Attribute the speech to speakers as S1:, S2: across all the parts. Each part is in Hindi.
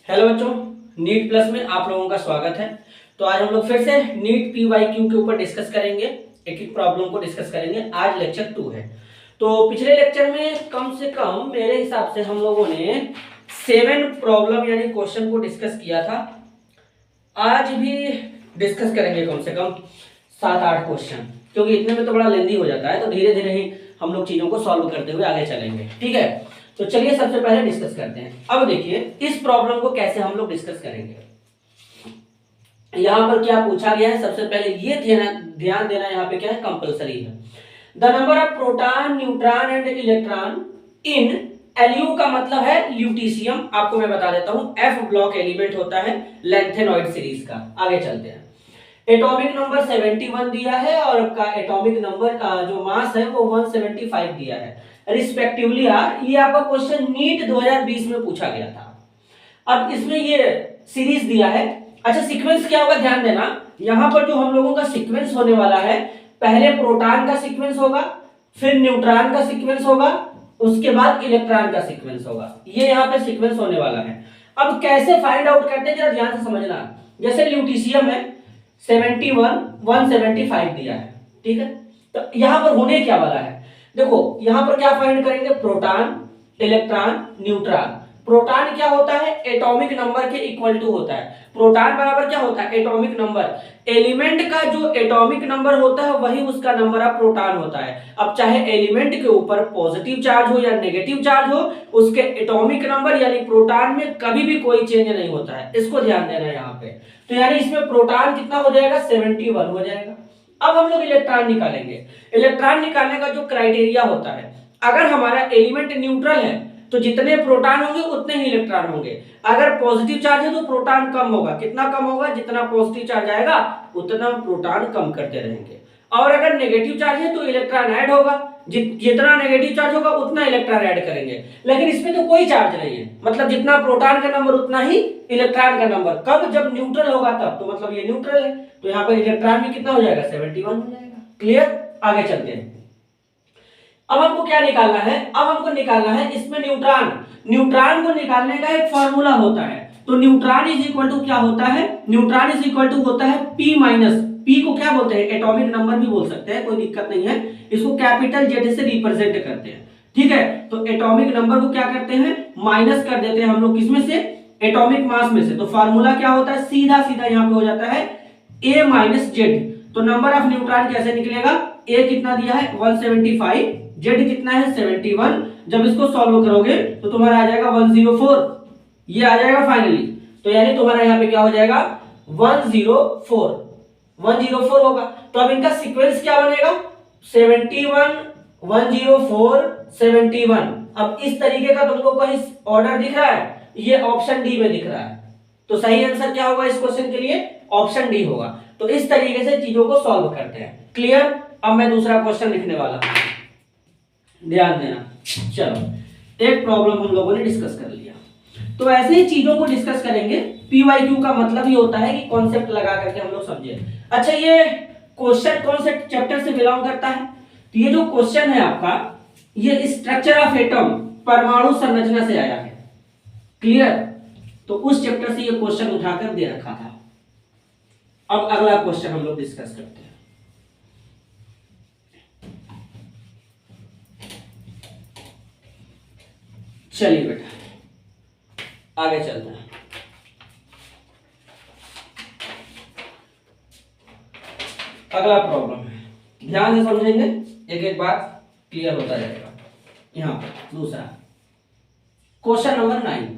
S1: हेलो बच्चों, नीट प्लस में आप लोगों का स्वागत है। तो आज हम लोग फिर से नीट PYQ के ऊपर डिस्कस करेंगे, एक एक प्रॉब्लम को डिस्कस करेंगे। आज लेक्चर 2 है। तो पिछले लेक्चर में कम से कम मेरे हिसाब से हम लोगों ने 7 प्रॉब्लम यानी क्वेश्चन को डिस्कस किया था। आज भी डिस्कस करेंगे कम से कम 7-8 क्वेश्चन, क्योंकि इतने में तो बड़ा लेंदी हो जाता है। तो धीरे धीरे ही हम लोग चीजों को सॉल्व करते हुए आगे चलेंगे, ठीक है। तो चलिए सबसे पहले डिस्कस करते हैं। अब देखिए इस प्रॉब्लम को कैसे हम लोग डिस्कस करेंगे। यहां पर क्या पूछा गया है, सबसे पहले ये ध्यान देना यहाँ पे क्या है, कंपलसरी है। The number of proton, neutron and electron in Lu का मतलब है ल्यूटीशियम। आपको मैं बता देता हूं, F ब्लॉक एलिमेंट होता है लैंथेनॉइड सीरीज का। आगे चलते हैं। एटॉमिक नंबर 71 दिया है और का एटॉमिक नंबर जो मास है वो 175 दिया है रिस्पेक्टिवली यार। ये आपका क्वेश्चन नीट 2020 में पूछा गया था। अब इसमें ये सीरीज दिया है। अच्छा, सीक्वेंस क्या होगा ध्यान देना। यहां पर जो हम लोगों का सीक्वेंस होने वाला है, पहले प्रोटॉन का सीक्वेंस होगा, फिर न्यूट्रॉन का सीक्वेंस होगा, उसके बाद इलेक्ट्रॉन का सीक्वेंस होगा। ये यहाँ पे सीक्वेंस होने वाला है। अब कैसे फाइंड आउट करते हैं जरा ध्यान से समझना। जैसे ल्यूटीशियम है 71 175 दिया है, ठीक है। तो यहां पर होने क्या वाला है, देखो यहां पर क्या फाइंड करेंगे, प्रोटॉन, इलेक्ट्रॉन, न्यूट्रॉन। प्रोटॉन क्या होता है, एटॉमिक नंबर के इक्वल टू होता है। प्रोटॉन बराबर क्या होता है, एटॉमिक नंबर। एलिमेंट का जो एटॉमिक नंबर होता है वही उसका नंबर ऑफ प्रोटॉन होता है। अब चाहे एलिमेंट के ऊपर पॉजिटिव चार्ज हो या नेगेटिव चार्ज हो, उसके एटॉमिक नंबर यानी प्रोटॉन में कभी भी कोई चेंज नहीं होता है। इसको ध्यान देना है यहाँ पे। तो यानी इसमें प्रोटॉन कितना हो जाएगा, 71 हो जाएगा। अब हम लोग इलेक्ट्रॉन निकालेंगे। इलेक्ट्रॉन निकालने का जो क्राइटेरिया होता है, अगर हमारा एलिमेंट न्यूट्रल है तो जितने प्रोटॉन होंगे उतने ही इलेक्ट्रॉन होंगे। अगर पॉजिटिव चार्ज है तो प्रोटॉन कम होगा। कितना कम होगा, जितना पॉजिटिव चार्ज आएगा उतना प्रोटॉन कम करते रहेंगे। और अगर नेगेटिव चार्ज है तो इलेक्ट्रॉन ऐड होगा। जितना नेगेटिव चार्ज होगा उतना इलेक्ट्रॉन ऐड करेंगे। लेकिन इसमें तो कोई चार्ज नहीं है, मतलब जितना प्रोटॉन का नंबर उतना ही इलेक्ट्रॉन का नंबर। कब, जब न्यूट्रल होगा तब। तो मतलब ये न्यूट्रल है, तो यहाँ पर इलेक्ट्रॉन भी कितना हो जाएगा, 71 हो जाएगा। क्लियर, आगे चलते हैं। अब हमको क्या निकालना है, अब हमको निकालना है इसमें न्यूट्रॉन। न्यूट्रॉन को निकालने का एक फॉर्मूला होता है। तो न्यूट्रॉन इज इक्वल टू क्या होता है, न्यूट्रॉन इज इक्वल टू होता है P माइनस, P को क्या बोलते हैं, एटॉमिक नंबर भी बोल सकते हैं, कोई दिक्कत नहीं है। इसको कैपिटल Z से रिप्रेजेंट करते हैं, ठीक है। तो एटॉमिक नंबर को क्या करते हैं, माइनस कर देते हैं हम लोग किसमें से, एटॉमिक मास में से। तो फार्मूला क्या होता है, सीधा सीधा यहाँ पे हो जाता है A माइनस Z। तो नंबर ऑफ न्यूट्रॉन कैसे निकलेगा, A कितना दिया है 175, Z कितना है 71। जब इसको सॉल्व करोगे तो तुम्हारा आ जाएगा 104, ये आ जाएगा फाइनली। तो यानी तुम्हारा यहाँ पे क्या हो जाएगा 104 होगा। तो अब इनका सीक्वेंस क्या बनेगा, 71 104 71। अब इस तरीके का तुमको कहीं ऑर्डर दिख रहा है, ये ऑप्शन डी में दिख रहा है। तो सही आंसर क्या होगा इस क्वेश्चन के लिए, ऑप्शन डी होगा। तो इस तरीके से चीजों को सॉल्व करते हैं। क्लियर। अब मैं दूसरा क्वेश्चन लिखने वाला हूं, ध्यान देना। चलो, एक प्रॉब्लम हम लोगों ने डिस्कस कर लिया। तो ऐसे ही चीजों को डिस्कस करेंगे। PYQ का मतलब ही होता है कि कॉन्सेप्ट लगा करके हम लोग समझे। अच्छा, ये क्वेश्चन कौन से चैप्टर से बिलोंग करता है, तो ये जो क्वेश्चन है आपका, ये स्ट्रक्चर ऑफ एटम, परमाणु संरचना से आया है। क्लियर। तो उस चैप्टर से ये क्वेश्चन उठाकर दे रखा था। अब अगला क्वेश्चन हम लोग डिस्कस करते हैं। चलिए बेटा आगे चलते हैं। अगला प्रॉब्लम है, ध्यान से समझेंगे, एक एक बात क्लियर होता जाएगा। यहां पर दूसरा question number 9,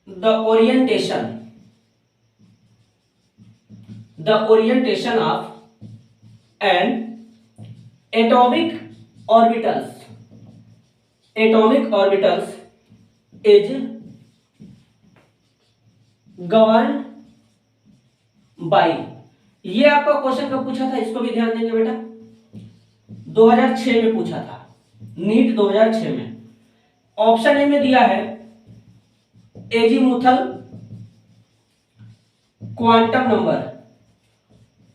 S1: the orientation of N atomic orbitals is govern by. ये आपका क्वेश्चन कब पूछा था, इसको भी ध्यान देंगे बेटा। 2006 में पूछा था, नीट 2006 में। ऑप्शन ए में दिया है एजीमुथल क्वांटम नंबर,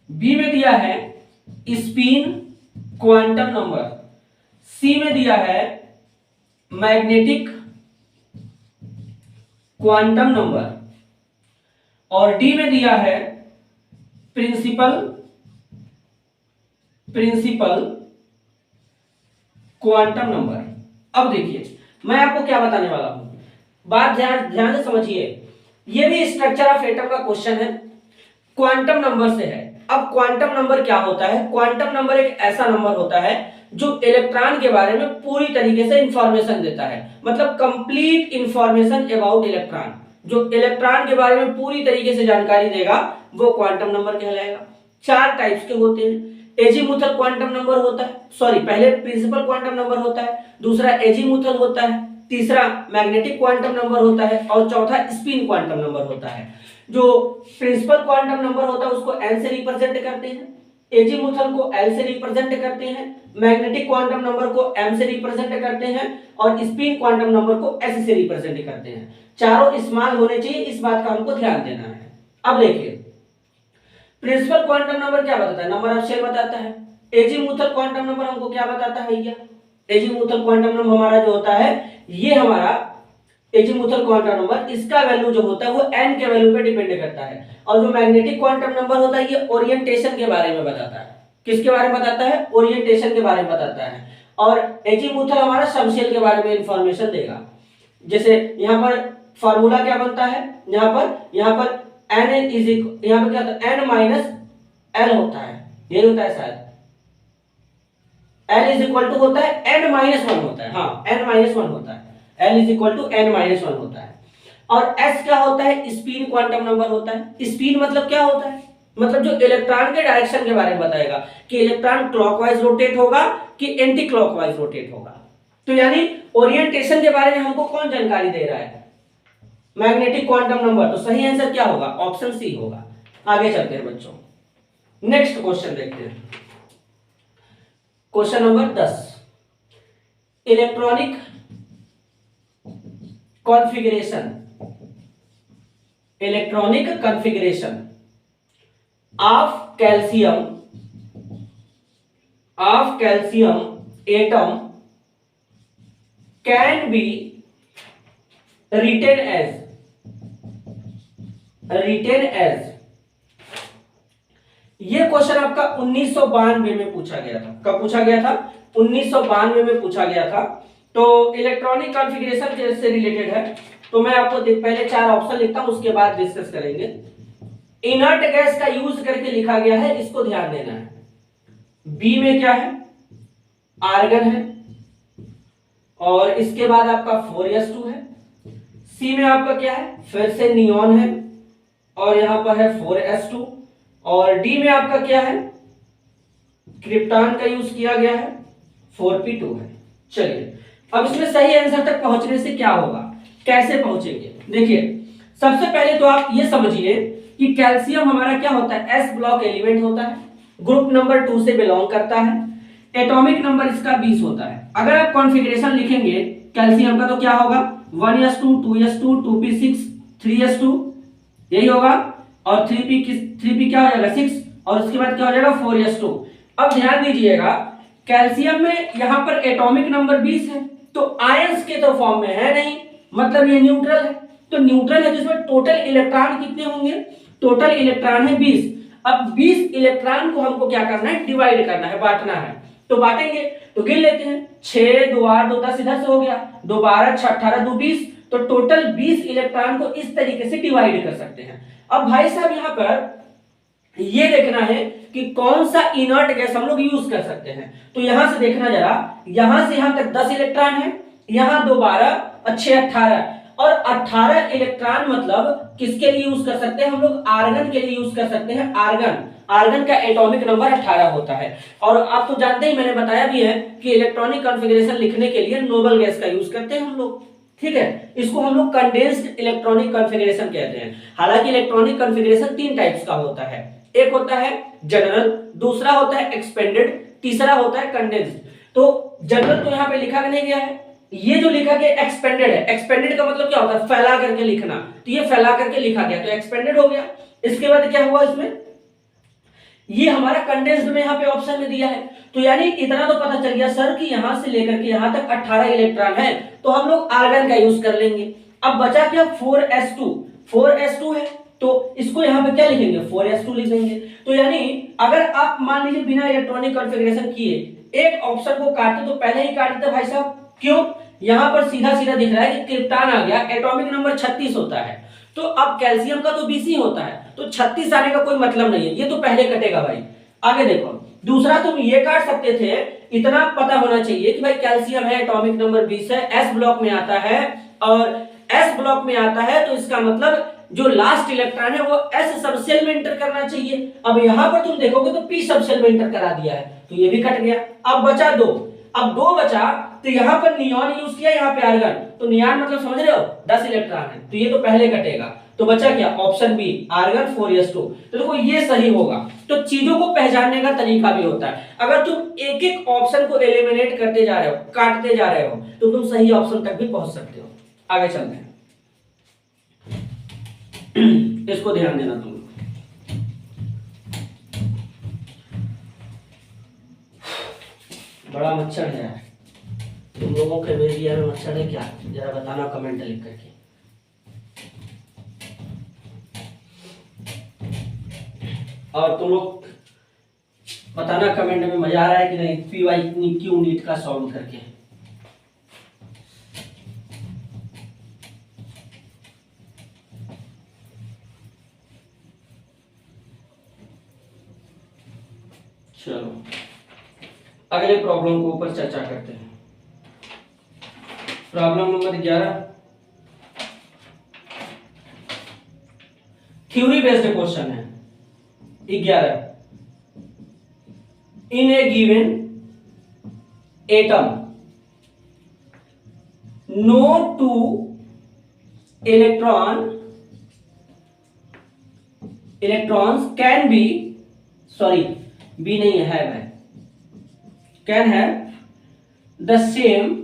S1: बी में दिया है स्पिन क्वांटम नंबर, सी में दिया है मैग्नेटिक क्वांटम नंबर, और डी में दिया है प्रिंसिपल क्वांटम नंबर। अब देखिए मैं आपको क्या बताने वाला हूं, बात ध्यान ध्यान से समझिए। ये भी स्ट्रक्चर ऑफ एटम का क्वेश्चन है, क्वांटम नंबर से है। अब क्वांटम नंबर क्या होता है? क्वांटम नंबर एक ऐसा नंबर होता है जो इलेक्ट्रॉन के बारे में पूरी तरीके से इंफॉर्मेशन देता है, मतलब कंप्लीट इंफॉर्मेशन अबाउट इलेक्ट्रॉन, जो इलेक्ट्रॉन के बारे में पूरी तरीके से जानकारी देगा वो क्वांटम नंबर कहलाएगा। चार टाइप्स के होते हैं। एजीमुथल क्वांटम नंबर होता है, सॉरी पहले प्रिंसिपल क्वांटम नंबर होता है, दूसरा एजीमुथल होता है, तीसरा मैग्नेटिक क्वांटम नंबर होता है, और चौथा स्पिन क्वांटम नंबर होता है। जो प्रिंसिपल क्वांटम नंबर होता है उसको n से रिप्रेजेंट करते हैं, एजीमुथल को L से रिप्रेजेंट करते हैं, मैग्नेटिक क्वांटम नंबर को m से रिप्रेजेंट करते हैं, और स्पिन क्वांटम नंबर को s से रिप्रेजेंट करते हैं। चारों स्मॉल होने चाहिए, इस बात का हमको ध्यान देना है। अब देखिए प्रिंसिपल क्वांटम नंबर क्या बताता है? नंबर ऑफ शेल बताता है। एजीमुथल क्वांटम नंबर हमको क्या बताता है भैया? एजीमुथल क्वांटम नंबर हमारा जो होता है, ये हमारा एजीमुथल क्वांटम नंबर, इसका वैल्यू जो होता है वो n के वैल्यू पे डिपेंड करता है। और जो मैग्नेटिक क्वांटम नंबर होता है ये ओरिएंटेशन के बारे में बताता है। किसके बारे में बताता है? ओरिएंटेशन के बारे में बताता है। और एजीमुथल हमारा सबशेल के बारे में इंफॉर्मेशन देगा। जैसे यहाँ पर फार्मूला क्या बनता है, यहाँ पर n इज यहाँ पर क्या होता है, n माइनस l होता है, ये होता है शायद l इज इक्वल टू होता है n माइनस 1 होता है, हाँ n माइनस 1 होता है, l is equal to n minus 1 होता है। और s क्या होता है? स्पिन क्वांटम नंबर होता है। स्पिन मतलब क्या होता है? मतलब जो इलेक्ट्रॉन के डायरेक्शन के बारे में बताएगा कि इलेक्ट्रॉन क्लॉकवाइज रोटेट होगा कि एंटी क्लॉकवाइज रोटेट होगा। तो यानी ओरिएंटेशन के बारे में हमको कौन जानकारी दे रहा है? Magnetic quantum number. तो सही आंसर क्या होगा? ऑप्शन सी होगा। आगे चलते हैं बच्चों, नेक्स्ट क्वेश्चन देखते हैं। Question number 10, electronic configuration of calcium atom can be written as। ये क्वेश्चन आपका 1992 में पूछा गया था। कब पूछा गया था? 1992 में पूछा गया था। तो इलेक्ट्रॉनिक कॉन्फ़िगरेशन से रिलेटेड है। तो मैं आपको पहले चार ऑप्शन लिखता हूं, उसके बाद डिस्कस करेंगे। इनर्ट गैस का यूज करके लिखा गया है, इसको ध्यान देना है। बी में क्या है? आर्गन है, और इसके बाद आपका 4s2 है। सी में आपका क्या है? फिर से नियॉन है, और यहां पर है 4s2। और डी में आपका क्या है? क्रिप्टॉन का यूज किया गया है, 4p2 है। चलिए अब इसमें सही आंसर तक पहुंचने से क्या होगा, कैसे पहुंचेंगे? देखिए सबसे पहले तो आप ये समझिए कि कैल्शियम हमारा क्या होता है? s ब्लॉक एलिमेंट होता है, ग्रुप नंबर 2 से बिलोंग करता है, एटॉमिक नंबर इसका 20 होता है। अगर आप कॉन्फ़िगरेशन लिखेंगे कैल्शियम का तो क्या होगा? 1s2 2s2 2p6 3s2 यही होगा, और 3p क्या हो जाएगा? 6, और उसके बाद क्या हो जाएगा? 4s2। अब ध्यान दीजिएगा कैल्शियम में यहां पर एटॉमिक नंबर 20 है, तो आयंस के तो फॉर्म में है नहीं, मतलब ये न्यूट्रल है। तो न्यूट्रल है जिसमें टोटल इलेक्ट्रॉन कितने होंगे? टोटल इलेक्ट्रॉन है 20। अब 20 इलेक्ट्रॉन को हमको क्या करना है? डिवाइड करना है, बांटना है। तो बांटेंगे तो गिन लेते हैं, 6 2 8 2 10 इधर से हो गया, 2 12 6 18 2 20। तो टोटल 20 इलेक्ट्रॉन को इस तरीके से डिवाइड कर सकते हैं। अब भाई साहब यहां पर ये देखना है कि कौन सा इनर्ट गैस हम लोग यूज कर सकते हैं। तो यहां से देखना जरा, यहां से यहां तक 10 इलेक्ट्रॉन है, यहां 2 12 और 6 18, और 18 इलेक्ट्रॉन मतलब किसके लिए यूज कर सकते हैं हम लोग? आर्गन के लिए यूज कर सकते हैं। आर्गन का एटॉमिक नंबर 18 होता है। और आप तो जानते ही, मैंने बताया भी है कि इलेक्ट्रॉनिक कॉन्फ़िगरेशन लिखने के लिए नोबल गैस का यूज करते हैं हम लोग, ठीक है। इसको हम लोग कंडेंस्ड इलेक्ट्रॉनिक कॉन्फ़िगरेशन कहते हैं। हालांकि इलेक्ट्रॉनिक कॉन्फ़िगरेशन 3 टाइप्स का होता है, एक होता है जनरल, दूसरा होता है एक्सपेंडेड, तीसरा होता है कंडेंस्ड। तो जनरल तो यहाँ पे लिखा नहीं गया है, ये जो लिखा गया एक्सपेंडेड है। एक्सपेंडेड का मतलब क्या होता है? फैला करके लिखना, तो ये फैला करके लिखा गया तो एक्सपेंडेड हो गया। इसके बाद क्या हुआ इसमें? ये हमारा कंडेंस्ड में यहाँ पे ऑप्शन में दिया है। तो यानी इतना तो पता चल गया सर कि यहां से लेकर के यहां तक 18 इलेक्ट्रॉन है, तो हम लोग आर्गन का यूज कर लेंगे। अब बचा क्या 4s2, 4s2 है तो इसको यहाँ पे क्या लिखेंगे 4s2 लिख देंगे। तो यानी अगर आप मान लीजिए बिना इलेक्ट्रॉनिक कॉन्फ़िगरेशन किए एक ऑप्शन को काटे तो पहले ही काट देते भाई साहब, क्यों? यहाँ पर सीधा सीधा दिख रहा है कि क्रिप्टॉन आ गया, एटॉमिक नंबर 36 होता है, तो अब कैल्शियम का तो 20 ही होता है, तो 36 आने का कोई मतलब नहीं है, ये तो पहले कटेगा भाई। आगे देखो, दूसरा तुम ये काट सकते थे, इतना पता होना चाहिए कि भाई कैल्शियम है, एटॉमिक नंबर 20 है, एस ब्लॉक में आता है, और एस ब्लॉक में आता है तो इसका मतलब जो लास्ट इलेक्ट्रॉन है वो एस सबसेल में एंटर करना चाहिए। अब यहां पर तुम देखोगे तो पी सबसेल में एंटर करा दिया है, तो ये भी कट गया। अब बचा दो, अब दो बचा तो यहाँ पर नियॉन यूज किया, यहाँ पे आर्गन, तो नियॉन मतलब समझ रहे हो 10 इलेक्ट्रॉन है, तो ये तो पहले कटेगा। तो बचा क्या ऑप्शन बी आर्गन 4s2। तो देखो ये सही होगा। तो चीजों को पहचानने का तरीका भी होता है, अगर तुम एक एक ऑप्शन को एलिमिनेट करते जा रहे हो, काटते जा रहे हो, तो तुम सही ऑप्शन तक भी पहुंच सकते हो। आगे चलते हैं, इसको ध्यान देना तुम। बड़ा मच्छर है तुम लोगों के एरिया में, मच्छर है क्या? जरा बताना कमेंट लिख करके। और तुम लोग बताना कमेंट में मजा आ रहा है कि नहीं, पीवाई क्यू नीट का सॉल्व करके। चलो अगले प्रॉब्लम को ऊपर चर्चा करते हैं। Problem number 11, theory based question है। 11, in a given atom no two electrons can be, sorry be नहीं है भाई, can have the same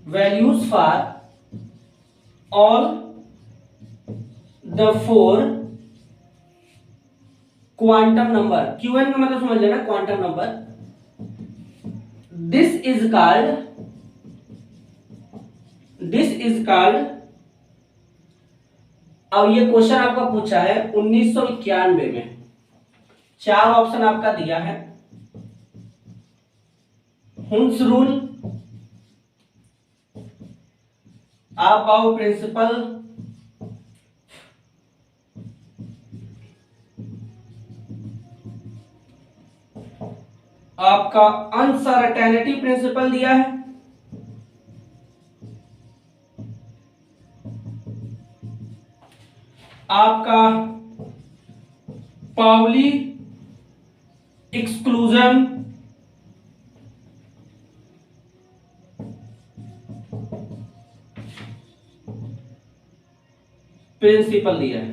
S1: values for all the 4 quantum number, qn का मतलब समझ लेना quantum number. this is called, अब ये क्वेश्चन आपका पूछा है 1991 में, 4 ऑप्शन आपका दिया है, हुन्स रूल, अबाउ प्रिंसिपल, आपका अनसर्टेनिटी प्रिंसिपल दिया है, आपका पाउली एक्सक्लूजन, प्रिंसिपल दिया है।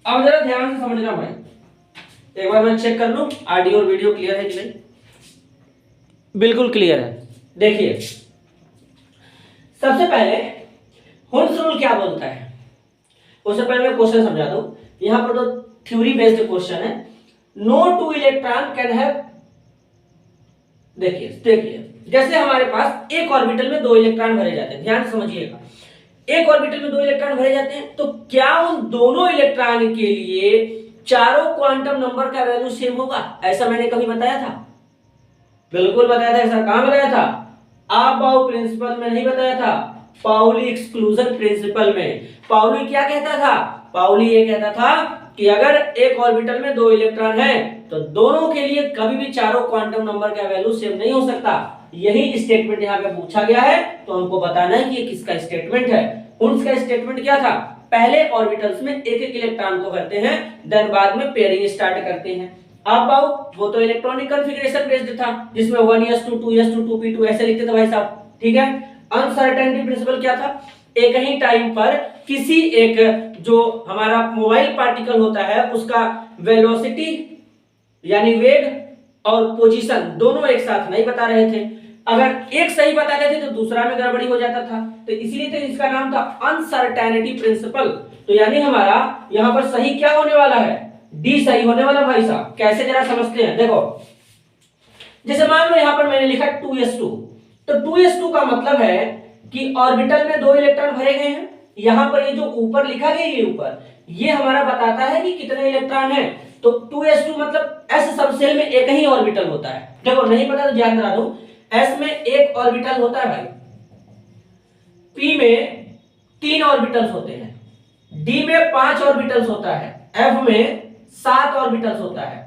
S1: अब जरा ध्यान से समझना भाई, एक बार मैं चेक कर लूं ऑडियो और वीडियो क्लियर है कि नहीं। बिल्कुल क्लियर है। देखिए सबसे पहले हुन्स रूल क्या बोलता है, उससे पहले मैं क्वेश्चन समझा दूं। यहां पर तो थ्योरी बेस्ड क्वेश्चन है, no two electron can have, देखिए जैसे हमारे पास एक ऑर्बिटल में 2 इलेक्ट्रॉन भरे जाते हैं, ध्यान से समझिएगा, एक ऑर्बिटल में 2 इलेक्ट्रॉन भरे जाते हैं, तो क्या उन दोनों इलेक्ट्रॉन के लिए चारों क्वांटम नंबर का वैल्यू सेम होगा? ऐसा मैंने कभी बताया था? बिल्कुल बताया था। ऐसा कहां बताया था? अबाउ प्रिंसिपल में नहीं बताया था, पाउली एक्सक्लूजन प्रिंसिपल में। पाउली क्या कहता था? पाउली ये कहता था कि अगर एक ऑर्बिटल में 2 इलेक्ट्रॉन है तो दोनों के लिए कभी भी चारों क्वांटम नंबर का वैल्यू सेम नहीं हो सकता। यही स्टेटमेंट यहाँ पे पूछा गया है, तो हमको बताना है कि ये किसका स्टेटमेंट है। हुन्स का स्टेटमेंट क्या था? पहले ऑर्बिटल्स में एक एक इलेक्ट्रॉन को भरते हैं, देन बाद में पेयरिंग स्टार्ट करते हैं। अब वो तो इलेक्ट्रॉनिक कॉन्फ़िगरेशन बेस्ड था, जिसमें 1s2 2s2 2p2 ऐसे लिखते थे भाई साहब, ठीक है। अनसर्टेनिटी प्रिंसिपल क्या था? एक ही टाइम पर किसी एक जो हमारा मोबाइल पार्टिकल होता है उसका वेलोसिटी यानी वेग और पोजीशन दोनों एक साथ नहीं बता रहे थे। अगर एक सही बता रहे थे तो दूसरा में गड़बड़ी हो जाता था, तो इसीलिए तो इसका नाम था अनसर्टेनिटी प्रिंसिपल। तो यानी हमारा यहां पर सही क्या होने वाला है? डी सही होने वाला भाई साहब। कैसे जरा समझते हैं, देखो जैसे मान लो यहां पर मैंने लिखा 2s2, तो 2s2 का मतलब है कि ऑर्बिटल में 2 इलेक्ट्रॉन भरे गए हैं। यहां पर ये जो ऊपर लिखा गया ये ऊपर, ये हमारा बताता है कि कितने इलेक्ट्रॉन है। तो 2s2 मतलब s सबसेल में एक ही ऑर्बिटल होता है। देखो नहीं पता तो ध्यान दिला दूं, s में एक ऑर्बिटल होता है भाई, p में 3 ऑर्बिटल्स होते हैं, d में 5 ऑर्बिटल्स होता है, f में 7 ऑर्बिटल्स होता है।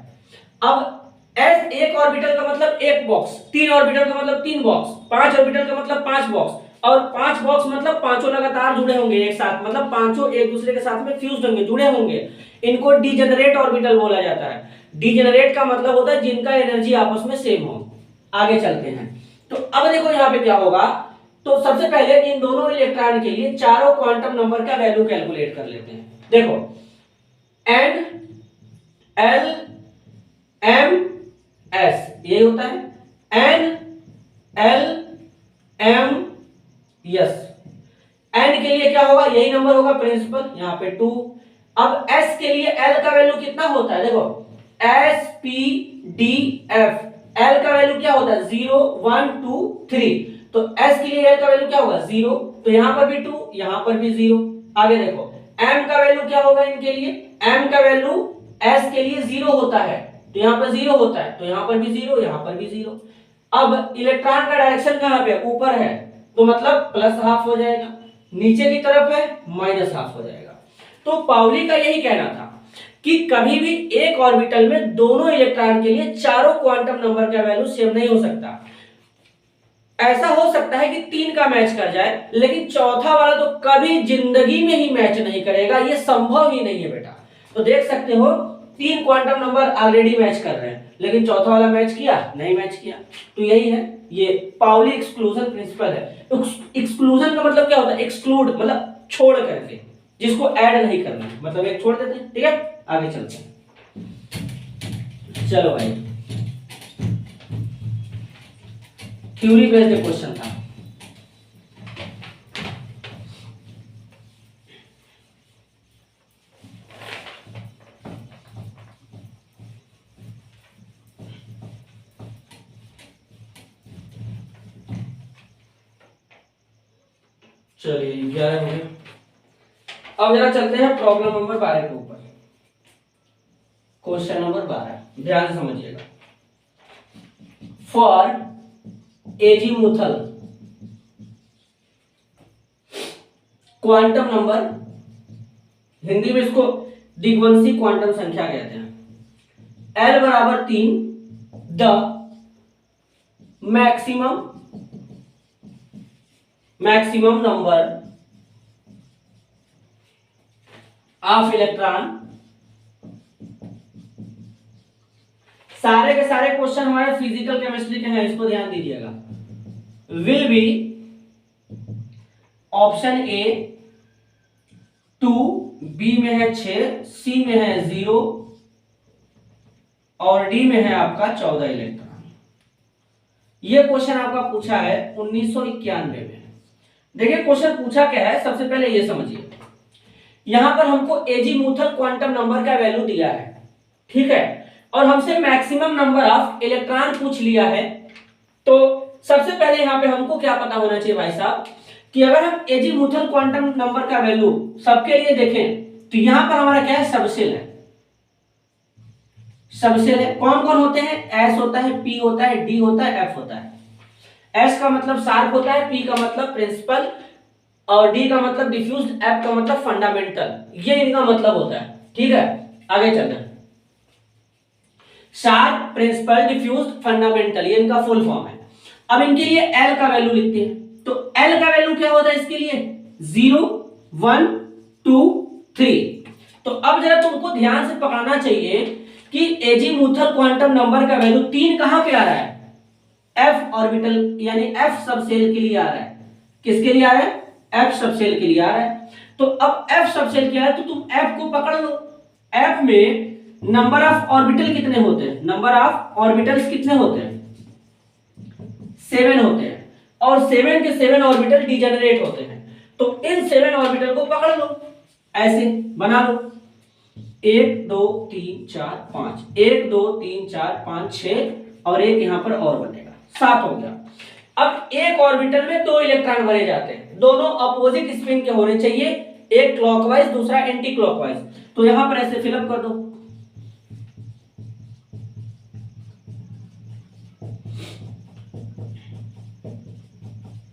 S1: अब s एक ऑर्बिटल का मतलब एक बॉक्स, 3 ऑर्बिटल का मतलब 3 बॉक्स, 5 ऑर्बिटल का मतलब 5 बॉक्स, और 5 बॉक्स मतलब पांचों लगातार जुड़े होंगे एक साथ, मतलब पांचों एक दूसरे के साथ में फ्यूज्ड होंगे, जुड़े होंगे। इनको डीजेनरेट ऑर्बिटल बोला जाता है। डीजेनरेट का मतलब होता है जिनका एनर्जी आपस में सेम हो। आगे चलते हैं, तो अब देखो यहां पे क्या होगा। तो सबसे पहले इन दोनों इलेक्ट्रॉन के लिए चारों क्वांटम नंबर का वैल्यू कैलकुलेट कर लेते हैं। देखो n l m s ये होता है n l m s। n के लिए क्या होगा, यही नंबर होगा प्रिंसिपल, यहाँ पे 2। अब s के लिए l का वैल्यू कितना होता है, देखो s p d f, l का वैल्यू क्या होता है 0 1 2 3, तो s के लिए l का वैल्यू क्या होगा 0, तो यहां पर भी 2, यहां पर भी 0। आगे देखो m का वैल्यू क्या होगा इनके लिए, m का वैल्यू s के लिए 0 होता है, तो यहां पर 0 होता है, तो यहां पर भी 0, यहां पर भी 0। अब इलेक्ट्रॉन का डायरेक्शन कहां पे, ऊपर है, तो मतलब प्लस हाफ हो जाएगा, नीचे की तरफ है माइनस हाफ हो जाएगा। तो पाउली का यही कहना था कि कभी भी एक ऑर्बिटल में दोनों इलेक्ट्रॉन के लिए चारों क्वांटम नंबर का वैल्यू सेम नहीं हो सकता। ऐसा हो सकता है कि 3 का मैच कर जाए, लेकिन चौथा वाला तो कभी जिंदगी में ही मैच नहीं करेगा, ये संभव ही नहीं है बेटा। तो देख सकते हो 3 क्वांटम नंबर ऑलरेडी मैच कर रहे हैं, लेकिन चौथा वाला मैच किया नहीं, मैच किया। तो यही है, ये पाउली एक्सक्लूजन प्रिंसिपल है। एक्सक्लूजन का मतलब क्या होता है, एक्सक्लूड मतलब छोड़ करके, जिसको ऐड नहीं करना, मतलब एक छोड़ देते हैं। ठीक है, आगे चलते हैं। चलो भाई, थ्योरी बेस्ड क्वेश्चन था। चलिए 11 हो गए। अब जरा चलते हैं प्रॉब्लम नंबर 12 के ऊपर। क्वेश्चन नंबर 12 ध्यान से समझिएगा। For azimuthal quantum number, Hindi में इसको दिग्वंशी क्वांटम संख्या कहते हैं, L बराबर 3, the maximum number of electron. सारे के सारे क्वेश्चन हमारे फिजिकल केमिस्ट्री के हैं, इसको ध्यान दीजिएगा। Will be option A 2, B में है 6, सी में है 0 और डी में है आपका 14 इलेक्ट्रॉन। यह क्वेश्चन आपका पूछा है 1991 में। देखिए क्वेश्चन पूछा क्या है, सबसे पहले यह समझिए। यहां पर हमको एजीमुथल क्वांटम नंबर का वैल्यू दिया है, ठीक है, और हमसे मैक्सिमम नंबर ऑफ इलेक्ट्रॉन पूछ लिया है। तो सबसे पहले यहां पे हमको क्या पता होना चाहिए भाई साहब, कि अगर हम एजीमुथल क्वांटम नंबर का वैल्यू सबके लिए देखें तो यहां पर हमारा क्या है, सबसेल है। सबसेल है, कौन कौन होते हैं, एस होता है, पी होता है, डी होता है, एफ होता है। एस का मतलब शार्प होता है, पी का मतलब प्रिंसिपल, और डी का मतलब डिफ्यूज्ड, एफ का मतलब फंडामेंटल, ये इनका मतलब होता है। ठीक है, आगे चलते हैं। शार्प, प्रिंसिपल, डिफ्यूज्ड, फंडामेंटल, ये इनका फुल फॉर्म है। अब इनके लिए एल का वैल्यू लिखते हैं, तो एल का वैल्यू क्या होता है इसके लिए 0 1 2 3। तो अब जरा तुमको ध्यान से पकड़ना चाहिए कि एजीमुथल क्वांटम नंबर का वैल्यू 3 कहां पे आ रहा है, एफ ऑर्बिटल यानी एफ सबसेल के लिए आ रहा है। किसके लिए आ रहा है, एफ सबसेल के लिए आ रहा है। तो अब एफ सबसेल क्या है, तो तुम एफ को पकड़ लो। एफ में नंबर ऑफ ऑर्बिटल कितने होते हैं, नंबर ऑफ ऑर्बिटल्स कितने होते हैं, 7 होते हैं, और 7 के 7 ऑर्बिटल डिजेनरेट होते हैं। तो इन 7 ऑर्बिटल को पकड़ लो, ऐसे बना लो, 1 2 3 4 5, 1 2 3 4 5 6 और एक यहाँ पर और बनेगा, 7 हो गया। अब एक ऑर्बिटल में 2 इलेक्ट्रॉन भरे जाते हैं, दोनों अपोजिट स्पिन के होने चाहिए, एक क्लॉकवाइज दूसरा एंटी क्लॉकवाइज। तो यहां पर ऐसे फिलअप कर दो।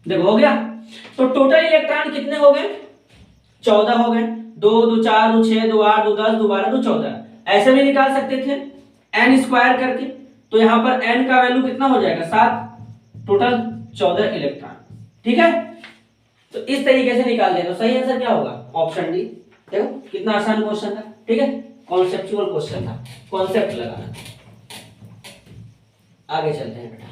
S1: देखो हो गया। तो टोटल इलेक्ट्रॉन कितने हो गए? 14 हो गए। 2 2 4 2 6 2 8 2 10 2 12 2 14। ऐसे भी निकाल सकते थे n स्क्वायर करके। तो यहां पर n का वैल्यू कितना हो जाएगा? 7, टोटल 14 इलेक्ट्रॉन। ठीक है, तो इस तरीके से निकाल देना। सही आंसर क्या होगा? Option D. देखो कितना आसान क्वेश्चन था। ठीक है, कॉन्सेप्चुअल क्वेश्चन था, कॉन्सेप्ट लगाना था। आगे चलते हैं बेटा।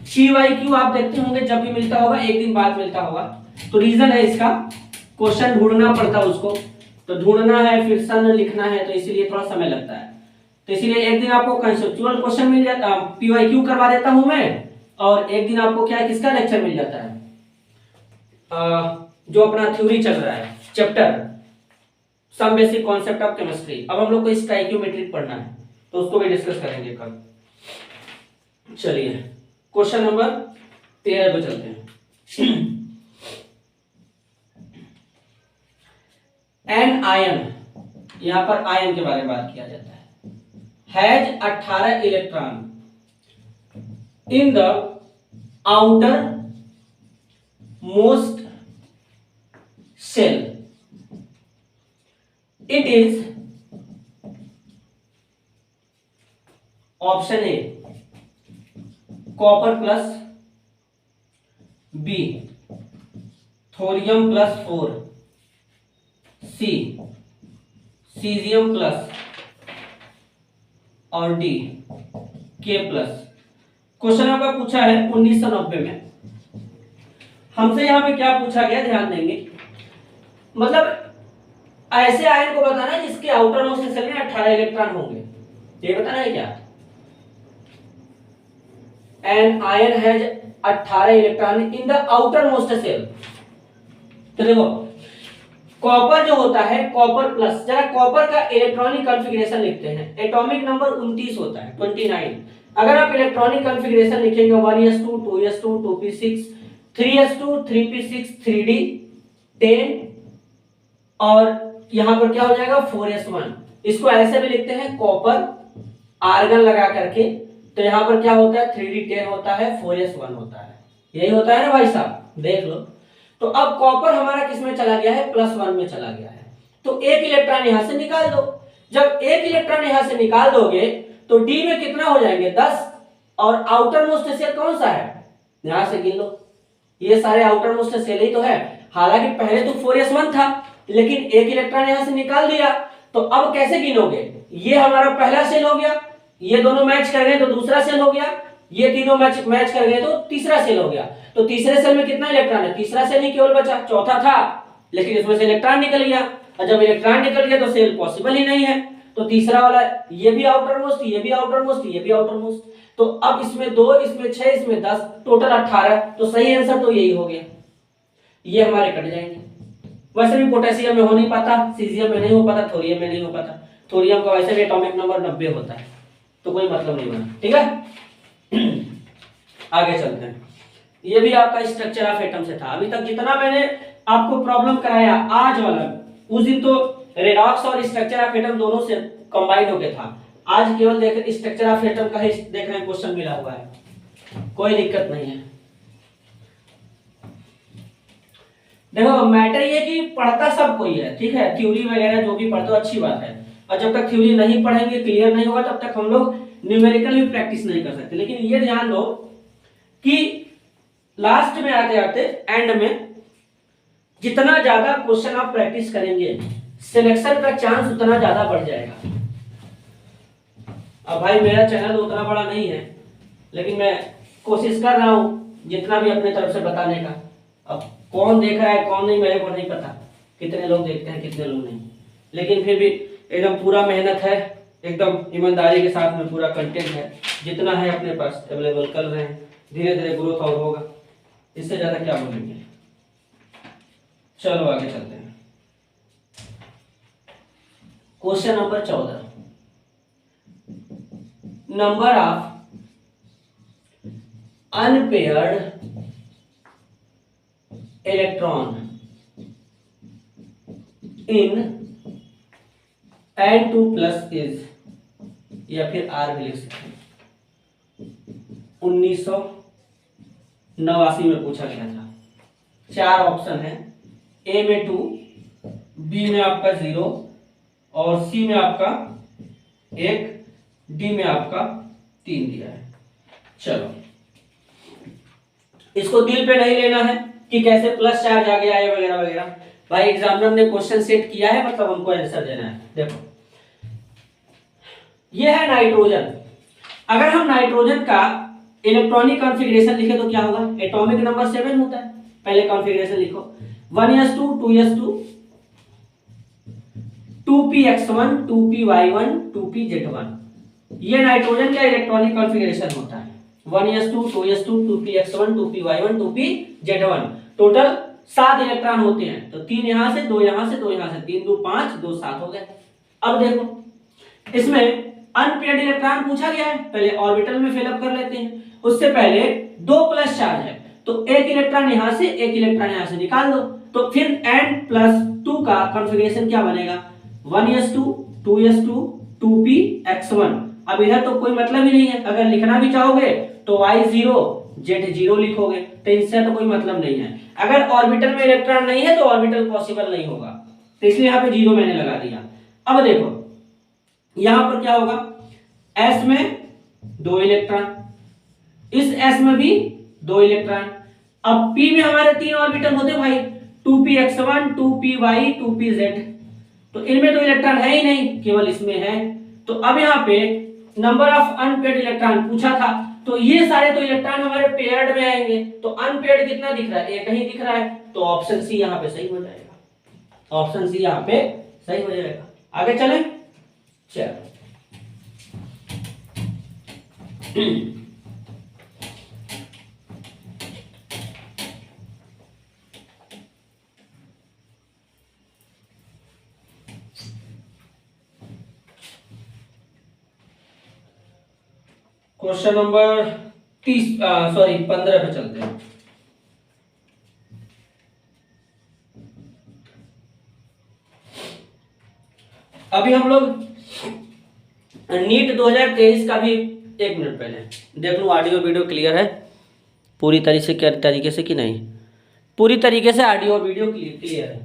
S1: CYQ आप देखते होंगे जब भी मिलता होगा, एक दिन बाद मिलता होगा। तो रीजन है इसका, क्वेश्चन ढूंढना पड़ता है उसको, तो ढूंढना है फिर सन लिखना है, तो इसीलिए थोड़ा समय लगता है। तो इसीलिए एक दिन आपको कंसेप्चुअल क्वेश्चन मिल जाता, PYQ करवा देता हूं मैं, और एक दिन आपको क्या किसका लेक्चर मिल जाता है, जो अपना थ्योरी चल रहा है, chapter some basic concept of chemistry. अब हम लोग को स्टोइकियोमेट्रिक पढ़ना है, तो उसको भी डिस्कस करेंगे कल। चलिए क्वेश्चन नंबर 13 पे चलते हैं। एन आयन, यहां पर आयन के बारे में बात किया जाता है, has 18 electron in the outermost shell. It is option A copper plus, B thorium plus 4, C cesium plus, और डी के प्लस। क्वेश्चन आपका पूछा है 1990 में। हमसे यहां पे क्या पूछा गया ध्यान देंगे, मतलब ऐसे आयन को बताना है जिसके आउटर मोस्ट सेल में 18 इलेक्ट्रॉन होंगे, ये बताना है क्या। An ion has 18 electron in the outermost shell. तो देखो कॉपर जो होता है, कॉपर प्लस, जरा कॉपर का इलेक्ट्रॉनिक कॉन्फ़िगरेशन लिखते हैं। एटॉमिक नंबर 29 होता है, 29। अगर आप इलेक्ट्रॉनिक कॉन्फ़िगरेशन लिखेंगे 1s2 2s2 2p6 3s2 3p6 3d 10, और यहां पर क्या हो जाएगा 4s1। इसको ऐसे भी लिखते हैं कॉपर आर्गन लगा करके, तो यहां पर क्या होता है 3d10 होता है, 4s1 होता है। यही होता है ना भाई साहब, देख लो। तो अब कॉपर हमारा किस में चला गया है? +1 में चला गया है। तो एक इलेक्ट्रॉन यहां से निकाल दो। जब एक इलेक्ट्रॉन यहां से निकाल दोगे तो डी में कितना हो जाएंगे? 10। और आउटर मोस्ट सेल कौन सा है? यहां से गिन लो, ये सारे आउटर मोस्ट सेल ही तो है। हालांकि पहले तो 4s1 था, लेकिन एक इलेक्ट्रॉन यहां से निकाल दिया, तो अब कैसे गिनोगे? ये हमारा पहला सेल हो गया, ये दोनों मैच कर गए तो दूसरा सेल हो गया, ये तीनों मैच कर गए तो तीसरा सेल हो गया। तो तीसरे सेल में कितना इलेक्ट्रॉन है? तीसरा सेल ही केवल बचा, चौथा था लेकिन इसमें से इलेक्ट्रॉन निकल गया, और जब इलेक्ट्रॉन निकल गया तो सेल पॉसिबल ही नहीं है। तो तीसरा वाला ये भी आउटर मोस्ट, ये भी आउटर मोस्ट, ये भी आउटर मोस्ट। तो अब इसमें 2, इसमें 6, इसमें 10, टोटल 18। तो सही आंसर तो यही हो गया, ये हमारे कट जाएंगे। वैसे भी पोटेशियम में हो नहीं पाता, सीजियम में नहीं हो पाता, थोरियम में नहीं हो पाता। थोरियम का वैसे भी एटॉमिक नंबर 90 होता है, तो कोई मतलब नहीं बना। ठीक है, आगे चलते हैं। ये भी आपका स्ट्रक्चर ऑफ एटम से था। अभी तक जितना मैंने आपको प्रॉब्लम कराया, आज वाला, उस दिन तो रेडॉक्स और स्ट्रक्चर ऑफ एटम दोनों से कंबाइंड होके था। आज केवल देख स्ट्रक्चर ऑफ एटम का ही देख रहे हैं क्वेश्चन मिला हुआ है, कोई दिक्कत नहीं है। देखो मैटर ये कि पढ़ता सब कोई है, ठीक है, थ्योरी वगैरह जो भी पढ़ते हो अच्छी बात है, और जब तक थ्योरी नहीं पढ़ेंगे, क्लियर नहीं होगा, तब तक हम लोग न्यूमेरिकल भी प्रैक्टिस नहीं कर सकते। लेकिन ये ध्यान दो कि लास्ट में आते आते एंड में जितना ज्यादा क्वेश्चन आप प्रैक्टिस करेंगे, सिलेक्शन का चांस उतना ज्यादा बढ़ जाएगा। अब भाई मेरा चैनल उतना बड़ा नहीं है, लेकिन मैं कोशिश कर रहा हूं जितना भी अपने तरफ से बताने का। अब कौन देख रहा है कौन नहीं मेरे को नहीं पता, कितने लोग देखते हैं कितने लोग नहीं, लेकिन फिर भी एकदम पूरा मेहनत है, एकदम ईमानदारी के साथ में पूरा कंटेंट है, जितना है अपने पास अवेलेबल कर रहे हैं। धीरे धीरे ग्रोथ और होगा, इससे ज्यादा क्या बोलेंगे। चलो आगे चलते हैं। Question number 14, number of unpaired electron in N2 plus is, या फिर आर भी लिख सकते हैं, 1989 में पूछा गया था। 4 ऑप्शन है, ए में 2, बी में आपका 0 और सी में आपका 1, डी में आपका 3 दिया है। चलो, इसको दिल पे नहीं लेना है कि कैसे प्लस चार्ज आ गया है वगैरह वगैरह। भाई एग्जामिनर ने क्वेश्चन सेट किया है, मतलब हमको आंसर देना है। देखो, ये है नाइट्रोजन। अगर हम नाइट्रोजन का इलेक्ट्रॉनिक कॉन्फ़िगरेशन लिखे तो क्या होगा? एटॉमिक नंबर 7 होता है। पहले कॉन्फ़िगरेशन लिखो, 1s2 2s2 2px1 2py1 2pz1। ये नाइट्रोजन का इलेक्ट्रॉनिक कॉन्फ़िगरेशन होता है। 1s2 2s2 2px1 2py1 2pz1। Total 7 electron होते हैं, तो 3 यहां से, 2 यहां से, 2 यहां से, 3 2 5, 2 7 हो गए। अब देखो, इसमें अनपेयर्ड इलेक्ट्रॉन पूछा गया है, पहले ऑर्बिटल में फिलअप कर लेते हैं। उससे पहले 2 प्लस चार्ज है, तो एक इलेक्ट्रॉन यहां से, एक इलेक्ट्रॉन यहां से निकाल दो, तो फिर n+2 का कॉन्फ़िगरेशन क्या बनेगा? 1s2 2s2 2px1। अब इधर तो कोई मतलब ही नहीं है, अगर लिखना भी चाहोगे तो y0 z0 लिखोगे, तो इससे तो कोई मतलब नहीं है। अगर ऑर्बिटल में इलेक्ट्रॉन नहीं है तो ऑर्बिटल पॉसिबल नहीं होगा, तो इसलिए यहाँ पे 0 मैंने लगा दिया। अब देखो यहां पर क्या होगा, s में 2 इलेक्ट्रॉन, इस s में भी 2 इलेक्ट्रॉन। अब p में हमारे 3 ऑर्बिटल होते भाई, 2px1 2py 2pz, तो इनमें तो इलेक्ट्रॉन है ही नहीं, केवल इसमें है। तो अब यहाँ पे नंबर ऑफ अनपेयर्ड इलेक्ट्रॉन पूछा था, तो ये सारे तो इलेक्ट्रॉन हमारे पेयर्ड में आएंगे, तो अनपेयर्ड कितना दिख रहा है? एक ही दिख रहा है, तो ऑप्शन सी यहाँ पे सही हो जाएगा। ऑप्शन सी यहाँ पे सही हो जाएगा। आगे चलें, चलो क्वेश्चन नंबर 15 पे चलते हैं। अभी हम लोग नीट 2023 का भी, 1 मिनट पहले देख लूँ ऑडियो वीडियो क्लियर है पूरी तरीके से कि नहीं? पूरी तरीके से ऑडियो वीडियो क्लियर है।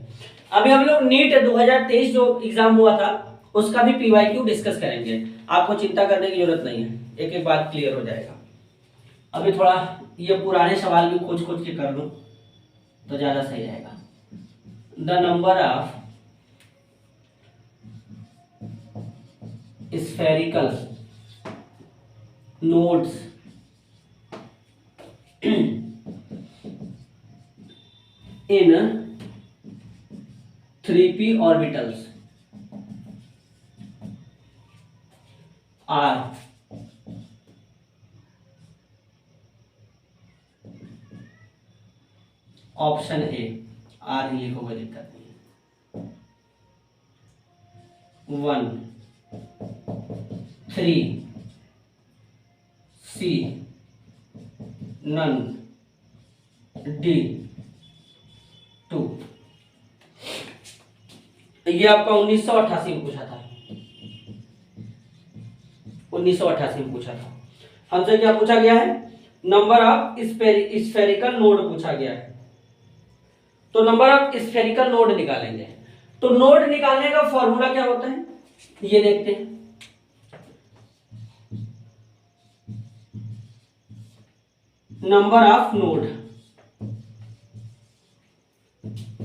S1: अभी हम लोग नीट 2023 जो एग्जाम हुआ था उसका भी पीवाईक्यू डिस्कस करेंगे, आपको चिंता करने की जरूरत नहीं है, एक एक बात क्लियर हो जाएगा। अभी थोड़ा ये पुराने सवाल भी खोज के कर लूं तो ज्यादा सही रहेगा। The number of spherical nodes in 3p orbitals are option A, आर ही लिखोगे दिक्कत नहीं है, 1 3 सी नन डी 2। ये आपका 1988 में पूछा था, 1988 में पूछा था। हमसे क्या पूछा गया है? नंबर ऑफ स्फेरिकल नोड पूछा गया है, तो नंबर ऑफ स्फेरिकल नोड निकालेंगे। तो नोड निकालने का फॉर्मूला क्या होता है ये देखते हैं। Number of node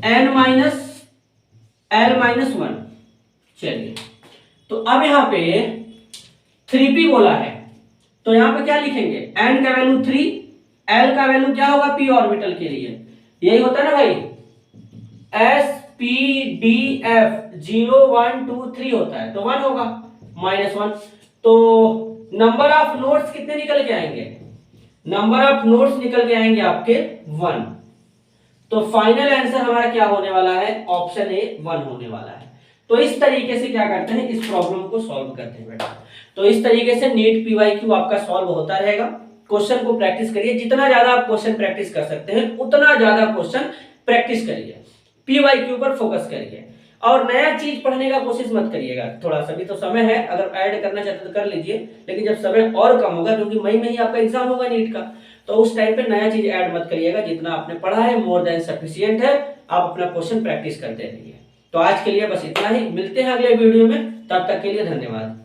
S1: n-l-1। चलिए, तो अब यहां पे 3p बोला है, तो यहां पे क्या लिखेंगे? n का वैल्यू 3, l का वैल्यू क्या होगा p ऑर्बिटल के लिए? यही होता है ना भाई, s p d f 0 1 2 3 होता है, तो 1 होगा, -1। तो नंबर ऑफ नोड्स कितने निकल के आएंगे? नंबर ऑफ नोड्स निकल के आएंगे आपके 1। तो फाइनल आंसर हमारा क्या होने वाला है? ऑप्शन ए 1 होने वाला है। तो इस तरीके से क्या करते हैं, इस प्रॉब्लम को सॉल्व करते हैं बेटा। तो इस तरीके से नीट पीवाईक्यू आपका सॉल्व होता रहेगा। क्वेश्चन को प्रैक्टिस करिए, जितना ज्यादा आप क्वेश्चन प्रैक्टिस कर सकते हैं उतना ज्यादा क्वेश्चन प्रैक्टिस करिए, पीवाईक्यू पर फोकस करिए और नया चीज पढ़ने का कोशिश मत करिएगा। थोड़ा सा भी तो समय है, अगर ऐड करना चाहते तो कर लीजिए, लेकिन जब समय और कम होगा, क्योंकि मई में ही आपका एग्जाम होगा नीट का, तो उस टाइम पे नया चीज ऐड मत करिएगा। जितना आपने पढ़ा है मोर देन सफिशिएंट है, आप अपना क्वेश्चन प्रैक्टिस करते रहिए। तो आज के लिए बस इतना ही, मिलते हैं अगले वीडियो में, तब तक के लिए धन्यवाद।